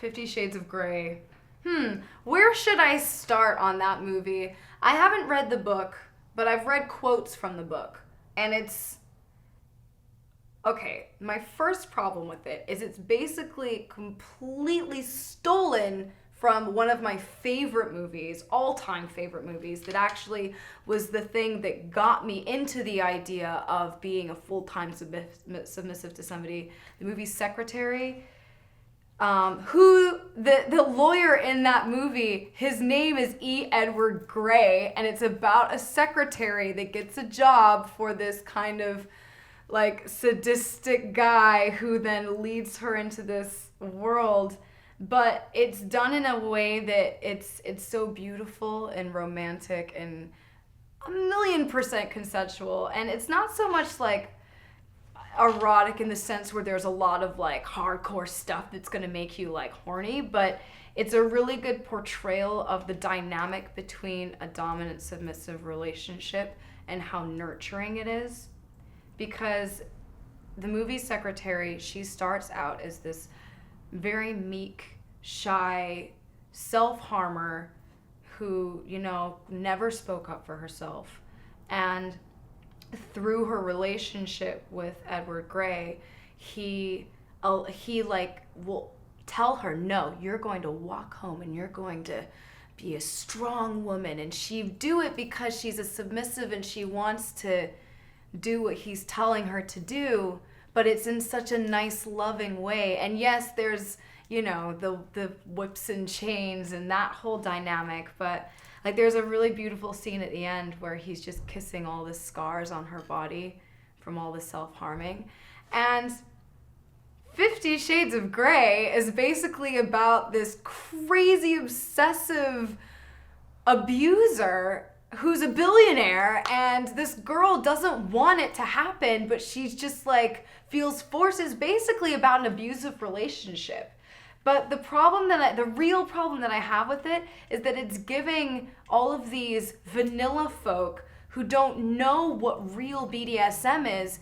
50 Shades of Grey. Where should I start on that movie? I haven't read the book, but I've read quotes from the book. And it's... Okay, my first problem with it is it's basically completely stolen from one of my favorite movies, all-time favorite movies, that actually was the thing that got me into the idea of being a full-time submissive to somebody. The movie Secretary. Who the lawyer in that movie, his name is E. Edward Grey, and it's about a secretary that gets a job for this kind of like sadistic guy who then leads her into this world. But it's done in a way that it's so beautiful and romantic and 1,000,000% consensual. And it's not so much like erotic in the sense where there's a lot of like hardcore stuff that's gonna make you like horny, but it's a really good portrayal of the dynamic between a dominant submissive relationship and how nurturing it is. Because the movie Secretary, she starts out as this very meek, shy self-harmer who, you know, never spoke up for herself. And through her relationship with Edward Grey, he like will tell her, no, you're going to walk home and you're going to be a strong woman. And she do it because she's a submissive and she wants to do what he's telling her to do, but it's in such a nice, loving way. And yes, there's, you know, the whips and chains and that whole dynamic, but like there's a really beautiful scene at the end where he's just kissing all the scars on her body from all the self-harming. And 50 Shades of Grey is basically about this crazy, obsessive abuser who's a billionaire, and this girl doesn't want it to happen, but she's just like feels forced. It's basically about an abusive relationship. But the real problem that I have with it is that it's giving all of these vanilla folk who don't know what real BDSM is,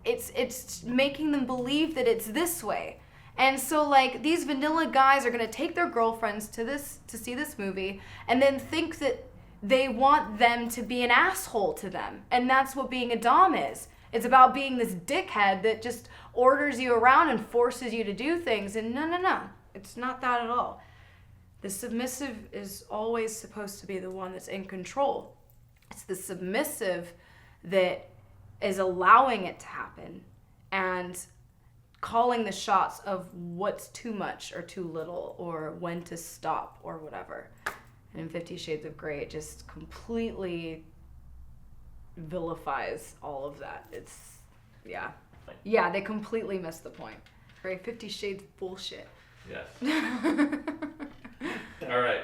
it's making them believe that it's this way. And so like these vanilla guys are gonna take their girlfriends to see this movie and then think that they want them to be an asshole to them. And that's what being a dom is. It's about being this dickhead that just orders you around and forces you to do things. And no. It's not that at all. The submissive is always supposed to be the one that's in control. It's the submissive that is allowing it to happen and calling the shots of what's too much or too little or when to stop or whatever. And in 50 Shades of Grey, it just completely vilifies all of that. It's, yeah. Yeah, they completely missed the point. Right? 50 Shades bullshit. Yes. All right.